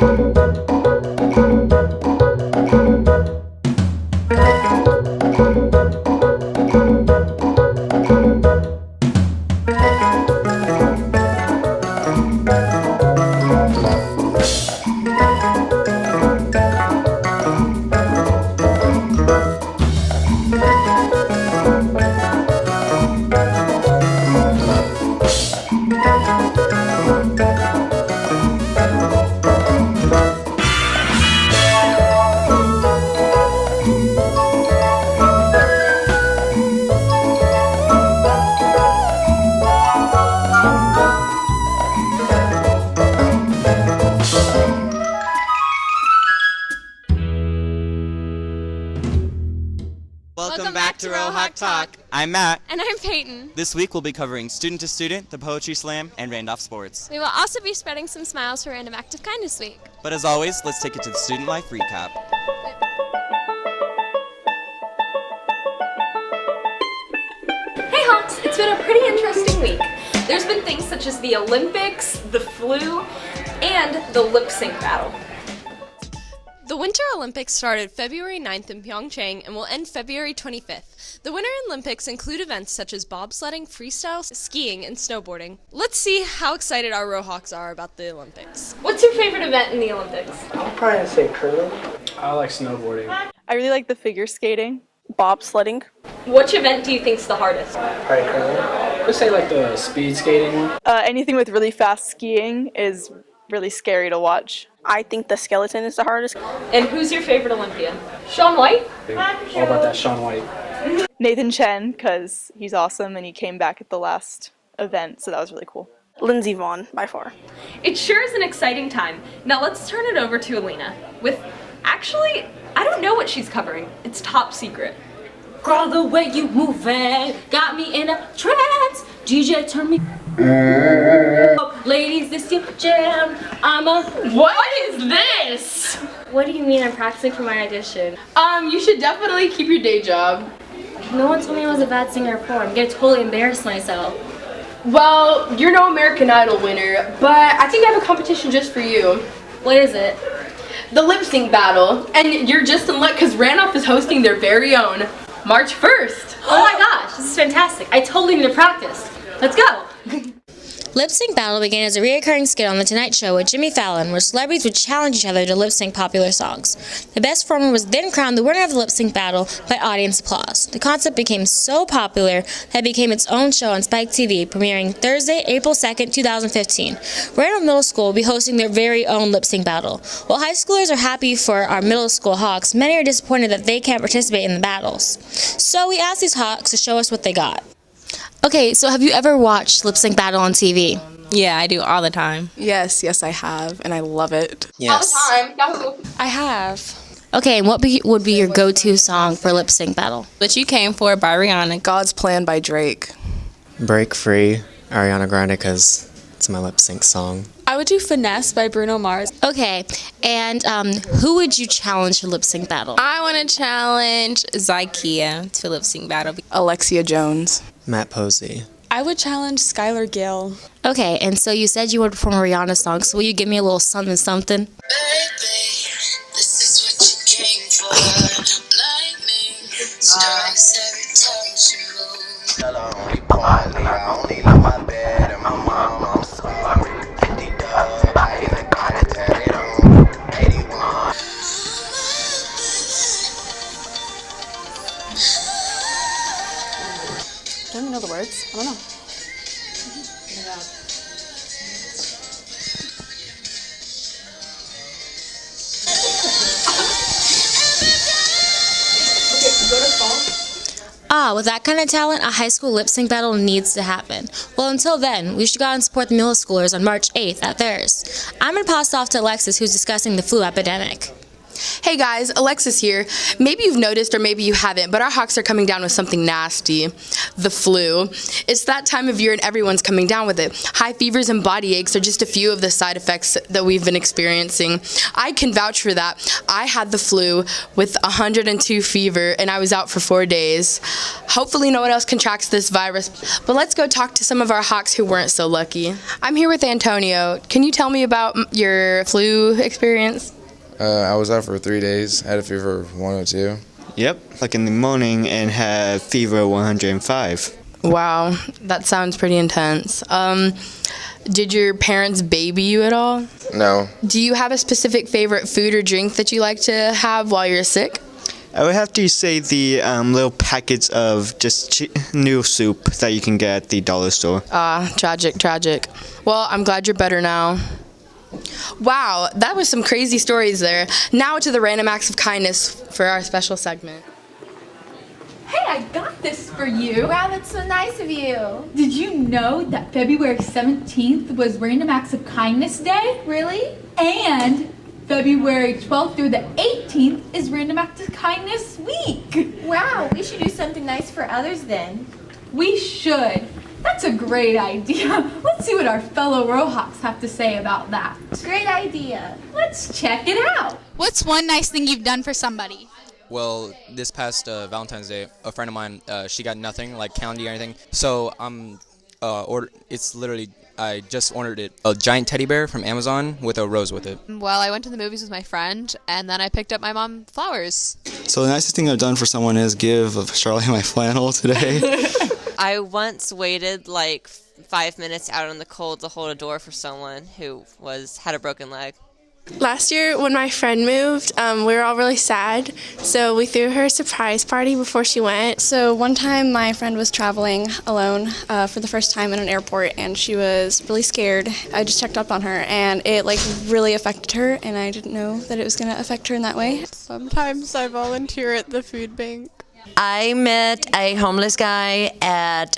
Welcome back to Rohawk Talk. I'm Matt. And I'm Peyton. This week we'll be covering Student to Student, the Poetry Slam, and Randolph Sports. We will also be spreading some smiles for Random Act of Kindness Week. But as always, let's take it to the Student Life Recap. Hey Hawks, it's been a pretty interesting week. There's been things such as the Olympics, the flu, and the lip sync battle. The Winter Olympics started February 9th in Pyeongchang and will end February 25th. The Winter Olympics include events such as bobsledding, freestyle, skiing, and snowboarding. Let's see how excited our Rohawks are about the Olympics. What's your favorite event in the Olympics? I'll probably say curling. I like snowboarding. I really like the figure skating, bobsledding. Which event do you think's the hardest? Probably curling. I would say like the speed skating one. Anything with really fast skiing is really scary to watch. I think the skeleton is the hardest. And who's your favorite Olympian? Shaun White? All about that Shaun White. Nathan Chen, because he's awesome and he came back at the last event, so that was really cool. Lindsey Vonn, by far. It sure is an exciting time. Now let's turn it over to Alina with, actually, I don't know what she's covering. It's top secret. Girl, the way you move it got me in a trance. DJ, turn me. Ladies, this your jam. What is this? What do you mean I'm practicing for my audition? You should definitely keep your day job. No one told me I was a bad singer before. I'm gonna totally embarrass myself. Well, you're no American Idol winner, but I think I have a competition just for you. What is it? The lip sync battle. And you're just in luck because Randolph is hosting their very own March 1st. Oh my gosh, this is fantastic. I totally need to practice. Let's go. Lip Sync Battle began as a recurring skit on The Tonight Show with Jimmy Fallon, where celebrities would challenge each other to lip sync popular songs. The best performer was then crowned the winner of the lip sync battle by audience applause. The concept became so popular that it became its own show on Spike TV, premiering Thursday, April 2nd, 2015. Randolph Middle School will be hosting their very own lip sync battle. While high schoolers are happy for our middle school Hawks, many are disappointed that they can't participate in the battles. So we asked these Hawks to show us what they got. Okay, so have you ever watched Lip Sync Battle on TV? Yeah, I do all the time. Yes, I have, and I love it. Yes. All the time. Yahoo. I have. Okay, and what would be your go-to song for Lip Sync Battle? What You Came For by Rihanna. God's Plan by Drake. Break Free, Ariana Grande, because it's my lip sync song. I would do Finesse by Bruno Mars. Okay, and who would you challenge to Lip Sync Battle? I want to challenge Zykia to Lip Sync Battle. Alexia Jones. Matt Posey. I would challenge Skylar Gill. Okay, and so you said you would perform a Rihanna song, so will you give me a little something something? Baby, this is what you came for. Lightning strikes every time you move. I only partly, I only love my bed and my mom. I'm sorry, 50 dub. I even got it tatted on 81. I don't even know the words. I don't know. With that kind of talent, a high school lip sync battle needs to happen. Well, until then, we should go out and support the middle schoolers on March 8th at theirs. I'm going to pass it off to Alexis, who's discussing the flu epidemic. Hey guys, Alexis here. Maybe you've noticed or maybe you haven't, but our Hawks are coming down with something nasty, the flu. It's that time of year and everyone's coming down with it. High fevers and body aches are just a few of the side effects that we've been experiencing. I can vouch for that. I had the flu with 102 fever and I was out for 4 days. Hopefully no one else contracts this virus, but let's go talk to some of our Hawks who weren't so lucky. I'm here with Antonio. Can you tell me about your flu experience? I was out for 3 days. I had a fever of 102. Yep, like in the morning and had fever 105. Wow, that sounds pretty intense. Did your parents baby you at all? No. Do you have a specific favorite food or drink that you like to have while you're sick? I would have to say the little packets of just noodle soup that you can get at the dollar store. Tragic. Well, I'm glad you're better now. Wow, that was some crazy stories there. Now to the random acts of kindness for our special segment. Hey, I got this for you. Wow, that's so nice of you. Did you know that February 17th was Random Acts of Kindness Day? Really? And February 12th through the 18th is Random Acts of Kindness Week. Wow, we should do something nice for others then. We should. That's a great idea. Let's see what our fellow Rohawks have to say about that. Great idea. Let's check it out. What's one nice thing you've done for somebody? Well, this past Valentine's Day, a friend of mine, she got nothing, like candy or anything. So I just ordered a giant teddy bear from Amazon with a rose with it. Well, I went to the movies with my friend, and then I picked up my mom flowers. So the nicest thing I've done for someone is give Charlie my flannel today. I once waited like 5 minutes out in the cold to hold a door for someone who had a broken leg. Last year when my friend moved, we were all really sad, so we threw her a surprise party before she went. So one time my friend was traveling alone for the first time in an airport and she was really scared. I just checked up on her and it really affected her and I didn't know that it was going to affect her in that way. Sometimes I volunteer at the food bank. I met a homeless guy at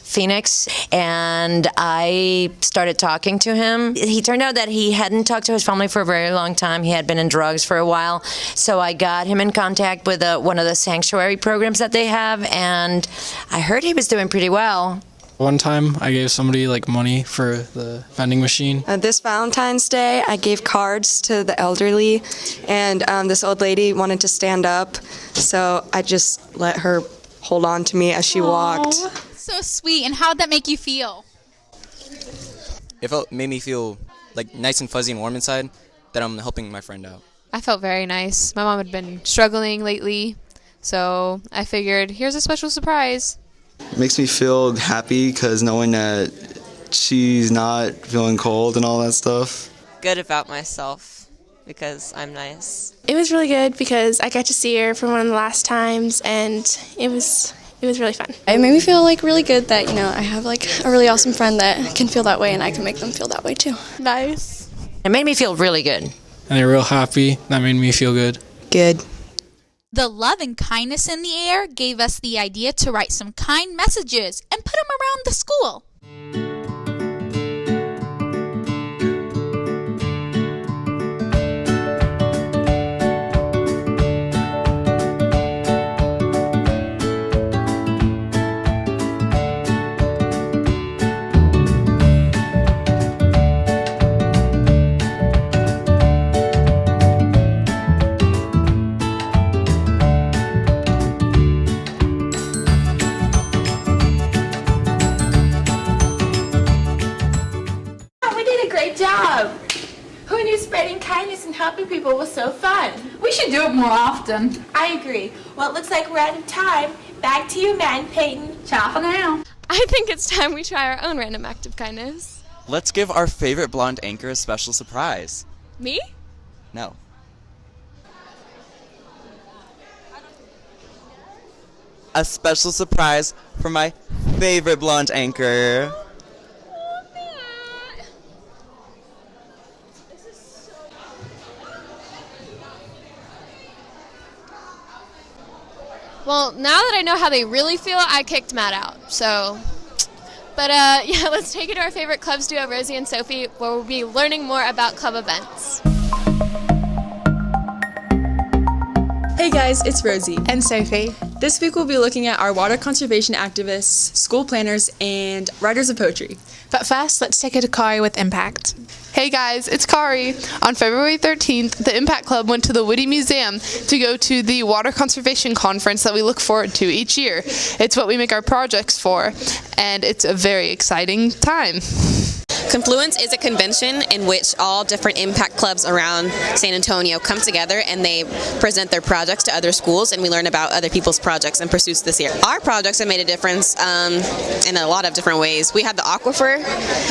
Phoenix, and I started talking to him. He turned out that he hadn't talked to his family for a very long time. He had been in drugs for a while, so I got him in contact with one of the sanctuary programs that they have, and I heard he was doing pretty well. One time I gave somebody money for the vending machine. This Valentine's Day I gave cards to the elderly and this old lady wanted to stand up, so I just let her hold on to me as she walked. So sweet. And how'd that make you feel? It made me feel nice and fuzzy and warm inside that I'm helping my friend out. I felt very nice. My mom had been struggling lately, so I figured, here's a special surprise. It makes me feel happy because knowing that she's not feeling cold and all that stuff. Good about myself because I'm nice. It was really good because I got to see her for one of the last times and it was really fun. It made me feel really good that, I have a really awesome friend that can feel that way and I can make them feel that way too. Nice. It made me feel really good. And they're real happy. That made me feel good. Good. The love and kindness in the air gave us the idea to write some kind messages and put them around the school. Who knew spreading kindness and helping people was so fun? We should do it more often. I agree. Well, it looks like we're out of time. Back to you, man, Peyton. Ciao for now. I think it's time we try our own random act of kindness. Let's give our favorite blonde anchor a special surprise. Me? No. A special surprise for my favorite blonde anchor. Well, now that I know how they really feel, I kicked Matt out, so... But, yeah, let's take it to our favorite clubs duo, Rosie and Sophie, where we'll be learning more about club events. Hey guys, it's Rosie. And Sophie. This week we'll be looking at our water conservation activists, school planners, and writers of poetry. But first, let's take it to Kari with Impact. Hey guys, it's Kari. On February 13th, the Impact Club went to the Whitty Museum to go to the Water Conservation Conference that we look forward to each year. It's what we make our projects for, and it's a very exciting time. Confluence is a convention in which all different impact clubs around San Antonio come together and they present their projects to other schools, and we learn about other people's projects and pursuits this year. Our projects have made a difference in a lot of different ways. We had the aquifer.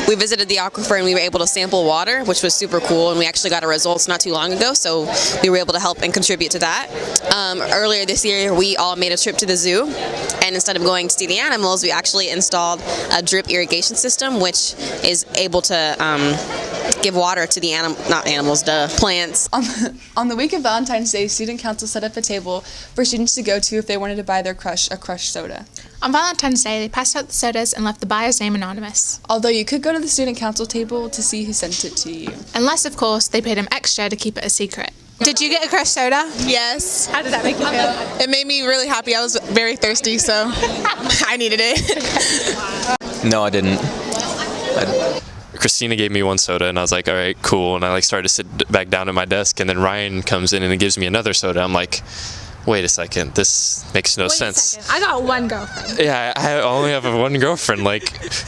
We visited the aquifer and we were able to sample water, which was super cool, and we actually got our results not too long ago, so we were able to help and contribute to that. Earlier this year, we all made a trip to the zoo, and instead of going to see the animals, we actually installed a drip irrigation system, which is able to give water to the plants. On the week of Valentine's Day, Student Council set up a table for students to go to if they wanted to buy their crush a crushed soda. On Valentine's Day, they passed out the sodas and left the buyer's name anonymous. Although you could go to the Student Council table to see who sent it to you. Unless, of course, they paid him extra to keep it a secret. Did you get a crushed soda? Yes. How did that make you feel? It made me really happy. I was very thirsty, so I needed it. No, I didn't. Christina gave me one soda, and I was like, all right, cool. And I started to sit back down at my desk, and then Ryan comes in and he gives me another soda. I'm like, wait a second, this makes no sense. I got one girlfriend. Yeah, I only have one girlfriend.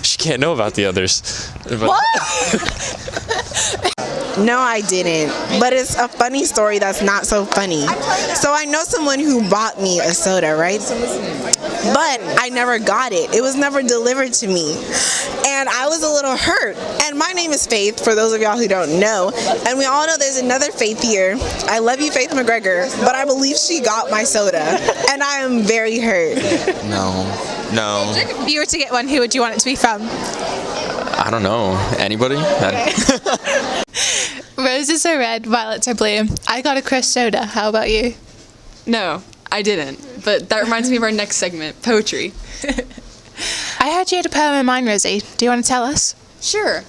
She can't know about the others. What? No, I didn't. But it's a funny story that's not so funny. So I know someone who bought me a soda, right? But I never got it. It was never delivered to me. And I was a little hurt. And my name is Faith, for those of y'all who don't know. And we all know there's another Faith here. I love you, Faith McGregor, but I believe she got my soda. And I am very hurt. No. If you were to get one, who would you want it to be from? I don't know. Anybody? Roses are red, violets are blue. I got a crushed soda. How about you? No, I didn't. But that reminds me of our next segment, poetry. I heard you had a poem in mind, Rosie. Do you want to tell us? Sure.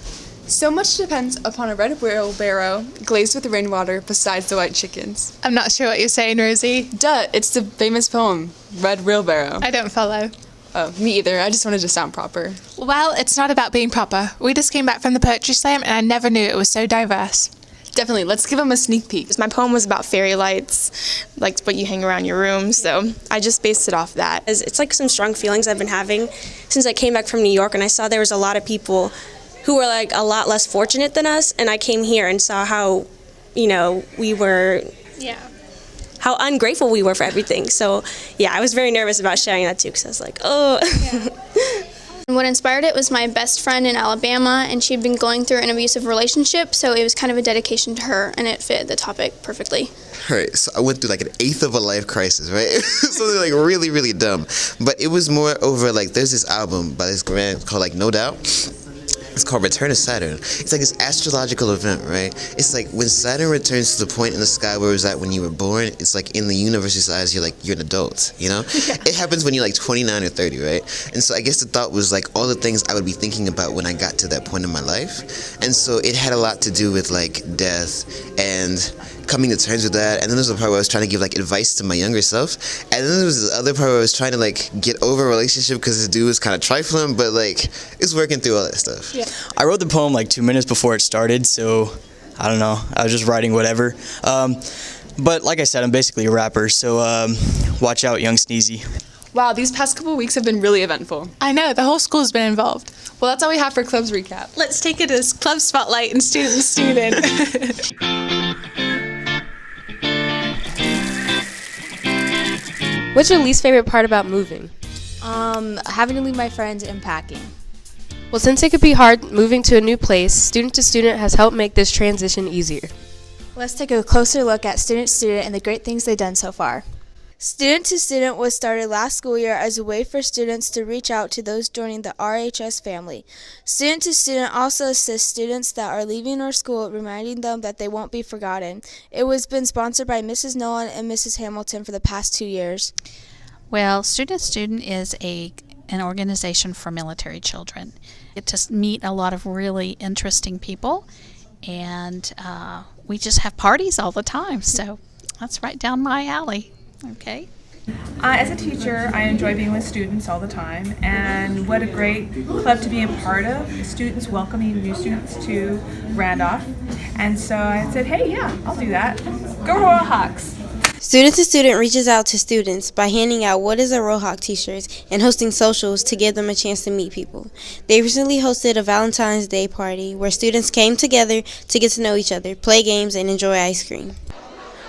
So much depends upon a red wheelbarrow glazed with rainwater besides the white chickens. I'm not sure what you're saying, Rosie. Duh, it's the famous poem, Red Wheelbarrow. I don't follow. Oh, me either. I just wanted to sound proper. Well, it's not about being proper. We just came back from the poetry slam and I never knew it was so diverse. Definitely. Let's give them a sneak peek. My poem was about fairy lights, like what you hang around your room, so I just based it off that. It's like some strong feelings I've been having since I came back from New York, and I saw there was a lot of people who were like a lot less fortunate than us, and I came here and saw how, we were, how ungrateful we were for everything. So, yeah, I was very nervous about sharing that too, because I was like, oh. Yeah. What inspired it was my best friend in Alabama, and she'd been going through an abusive relationship, so it was kind of a dedication to her, and it fit the topic perfectly. Right, so I went through like an eighth of a life crisis, right? Something like really, really dumb. But it was more over there's this album by this band called No Doubt. It's called Return to Saturn. It's like this astrological event, right? It's like when Saturn returns to the point in the sky where it was at when you were born, it's like in the universe's eyes, you're an adult, Yeah. It happens when you're 29 or 30, right? And so I guess the thought was all the things I would be thinking about when I got to that point in my life. And so it had a lot to do with death and coming to terms with that. And then there's the part where I was trying to give advice to my younger self. And then there was this other part where I was trying to get over a relationship because this dude was kind of trifling, but it's working through all that stuff. Yeah. I wrote the poem 2 minutes before it started, so I don't know. I was just writing whatever. But like I said, I'm basically a rapper, so watch out, young Sneezy. Wow, these past couple weeks have been really eventful. I know, the whole school's been involved. Well, that's all we have for Club's recap. Let's take it as Club Spotlight and Student to Student. What's your least favorite part about moving? Having to leave my friends and packing. Well, since it could be hard moving to a new place, Student to Student has helped make this transition easier. Let's take a closer look at Student to Student and the great things they've done so far. Student to Student was started last school year as a way for students to reach out to those joining the RHS family. Student to Student also assists students that are leaving our school, reminding them that they won't be forgotten. It was been sponsored by Mrs. Nolan and Mrs. Hamilton for the past 2 years. Well, Student to Student is an organization for military children. Get to meet a lot of really interesting people, and we just have parties all the time, so that's right down my alley. Okay. As a teacher, I enjoy being with students all the time, and what a great club to be a part of. Students welcoming new students to Randolph, and so I said, hey, yeah, I'll do that. Go Royal Hawks! Student to Student reaches out to students by handing out What is a Rollhawk t-shirts and hosting socials to give them a chance to meet people. They recently hosted a Valentine's Day party where students came together to get to know each other, play games, and enjoy ice cream.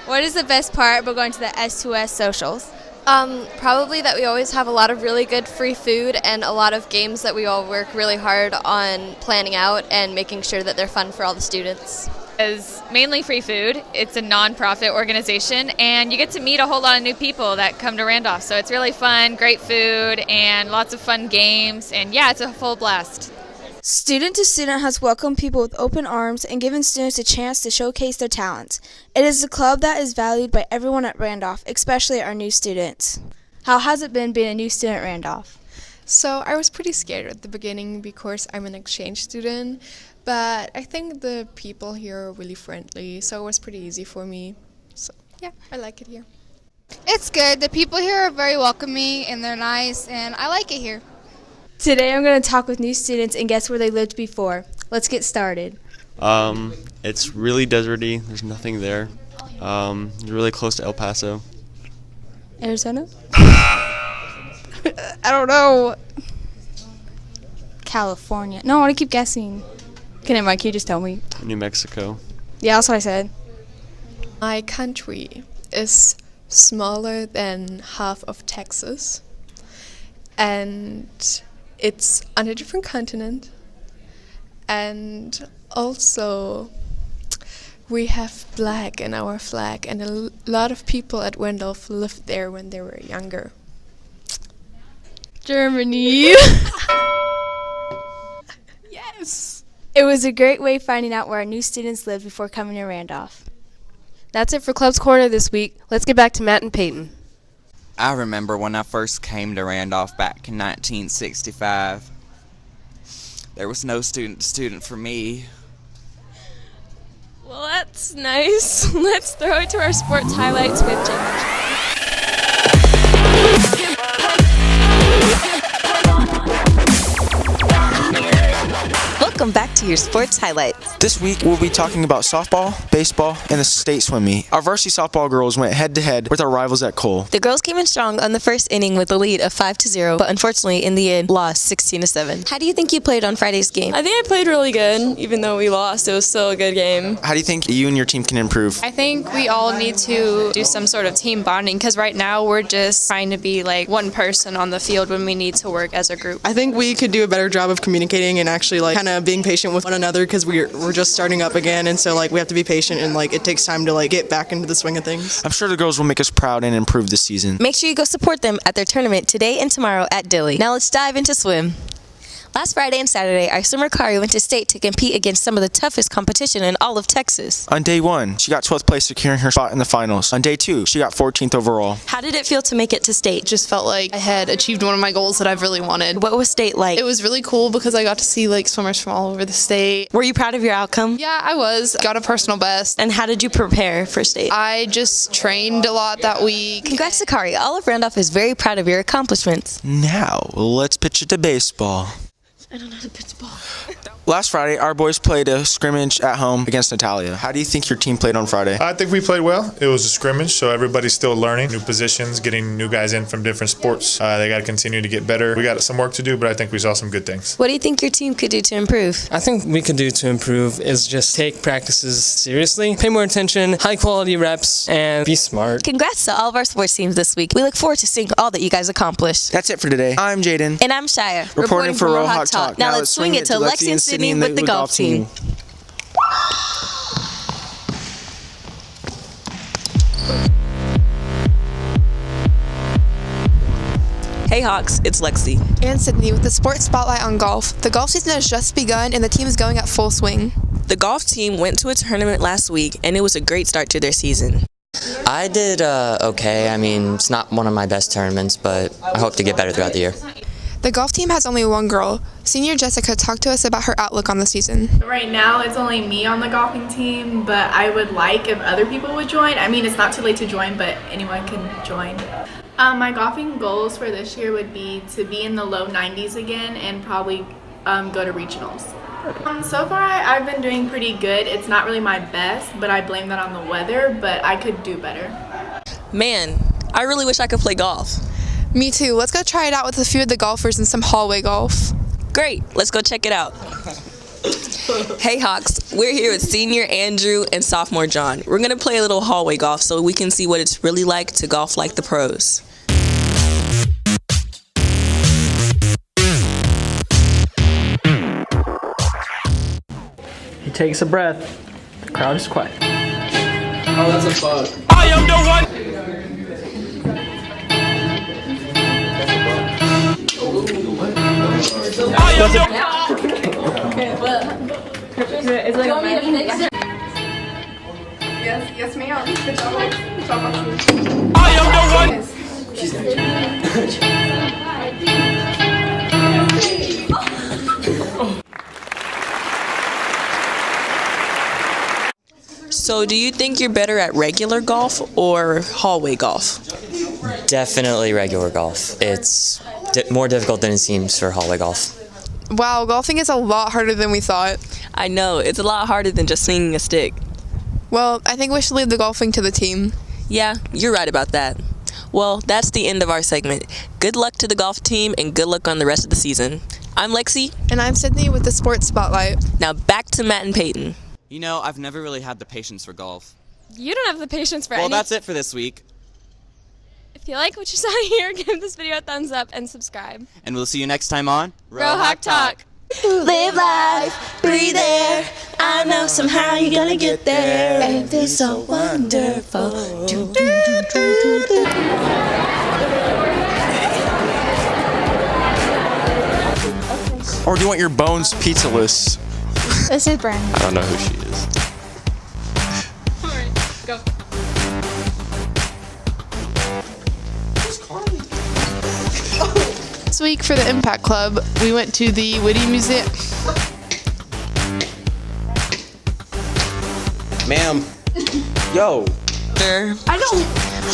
What is the best part about going to the S2S socials? Probably that we always have a lot of really good free food and a lot of games that we all work really hard on planning out and making sure that they're fun for all the students. Is mainly free food. It's a non-profit organization, and you get to meet a whole lot of new people that come to Randolph. So it's really fun, great food, and lots of fun games, and yeah, it's a full blast. Student to Student has welcomed people with open arms and given students a chance to showcase their talents. It is a club that is valued by everyone at Randolph, especially our new students. How has it been being a new student at Randolph? So I was pretty scared at the beginning because I'm an exchange student, but I think the people here are really friendly, so it was pretty easy for me. So yeah, I like it here. It's good. The people here are very welcoming and they're nice, and I like it here. Today I'm going to talk with new students and guess where they lived before. Let's get started. It's really deserty. There's nothing there. It's really close to El Paso. Arizona? I don't know. California. No, I want to keep guessing. Okay, never mind. Can you just tell me? New Mexico. Yeah, that's what I said. My country is smaller than half of Texas, and it's on a different continent, and also we have black in our flag, and a lot of people at Randolph lived there when they were younger. Germany. Yes. It was a great way finding out where our new students lived before coming to Randolph. That's it for Club's Corner this week. Let's get back to Matt and Peyton. I remember when I first came to Randolph back in 1965. There was no student to student for me. Well, that's nice. Let's throw it to our sports highlights with James. Welcome back to your sports highlights. This week we'll be talking about softball, baseball, and the state swim meet. Our varsity softball girls went head-to-head with our rivals at Cole. The girls came in strong on the first inning with a lead of 5-0, but unfortunately in the end lost 16-7. How do you think you played on Friday's game? I think I played really good. Even though we lost, it was still a good game. How do you think you and your team can improve? I think we all need to do some sort of team bonding because right now we're just trying to be like one person on the field when we need to work as a group. I think we could do a better job of communicating and actually kind of being patient with one another because we're just starting up again, and so we have to be patient, and it takes time to get back into the swing of things. I'm sure the girls will make us proud and improve this season. Make sure you go support them at their tournament today and tomorrow at Dilly. Now let's dive into swim. Last Friday and Saturday, our swimmer Kari went to state to compete against some of the toughest competition in all of Texas. On day 1, she got 12th place, securing her spot in the finals. On day 2, she got 14th overall. How did it feel to make it to state? Just felt like I had achieved one of my goals that I've really wanted. What was state like? It was really cool because I got to see swimmers from all over the state. Were you proud of your outcome? Yeah, I was. Got a personal best. And how did you prepare for state? I just trained a lot that week. Congrats to Kari. All of Randolph is very proud of your accomplishments. Now, let's pitch it to baseball. I don't know how to pitch the ball. Last Friday, our boys played a scrimmage at home against Natalia. How do you think your team played on Friday? I think we played well. It was a scrimmage, so everybody's still learning new positions, getting new guys in from different sports. They got to continue to get better. We got some work to do, but I think we saw some good things. What do you think your team could do to improve? I think we could do to improve is just take practices seriously, pay more attention, high quality reps, and be smart. Congrats to all of our sports teams this week. We look forward to seeing all that you guys accomplish. That's it for today. I'm Jaden. And I'm Shia. Reporting for Royal Hawk Talk. Now let's swing it to Lexi and Sydney with the golf team. Hey Hawks, it's Lexi. And Sydney with the Sports Spotlight on golf. The golf season has just begun and the team is going at full swing. The golf team went to a tournament last week and it was a great start to their season. I did okay. I mean, it's not one of my best tournaments, but I hope to get better throughout the year. The golf team has only one girl. Senior Jessica talked to us about her outlook on the season. Right now, it's only me on the golfing team, but I would like if other people would join. I mean, it's not too late to join, but anyone can join. My golfing goals for this year would be to be in the low 90s again and probably go to regionals. So far, I've been doing pretty good. It's not really my best, but I blame that on the weather, but I could do better. Man, I really wish I could play golf. Me too. Let's go try it out with a few of the golfers in some hallway golf. Great, let's go check it out. Hey Hawks, we're here with senior Andrew and sophomore John. We're gonna play a little hallway golf so we can see what it's really like to golf like the pros. He takes a breath. The crowd is quiet. Oh, that's a bug. I am the one. Yes, ma'am. Good job. I am the one. So do you think you're better at regular golf or hallway golf? Definitely regular golf. It's more difficult than it seems for hallway golf. Wow, golfing is a lot harder than we thought. I know, it's a lot harder than just swinging a stick. Well, I think we should leave the golfing to the team. Yeah, you're right about that. Well, that's the end of our segment. Good luck to the golf team and good luck on the rest of the season. I'm Lexi. And I'm Sydney with the Sports Spotlight. Now back to Matt and Peyton. You know, I've never really had the patience for golf. You don't have the patience for Well, any... that's it for this week. If you like what you saw here, give this video a thumbs up and subscribe. And we'll see you next time on Rohawk Talk. Live life, breathe air. I know somehow you're gonna get there. And it feels so wonderful. Or do you want your bones pizzaless? This is Brandon. I don't know who she is. Alright, go. This week for the Impact Club, we went to the Whitty Museum. Ma'am. Yo. I don't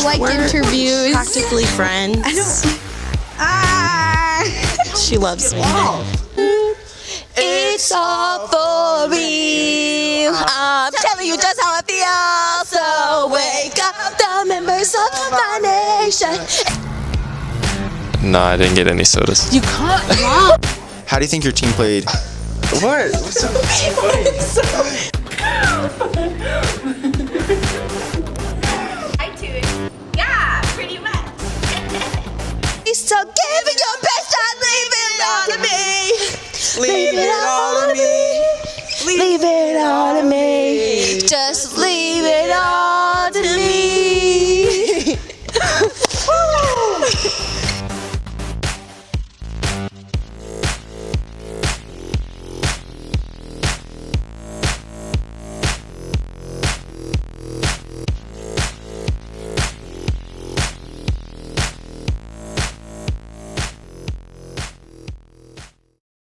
like interviews. Practically friends. I don't. She loves me. It's all for real. I'm telling you just how I feel. So wake up, the members of my nation. No, I didn't get any sodas. You can't. How do you think your team played? What? What's so funny? I do. Yeah, pretty much. So give it your best and leave it all to me. Leave it all to me. Leave it all to me. Just leave it all.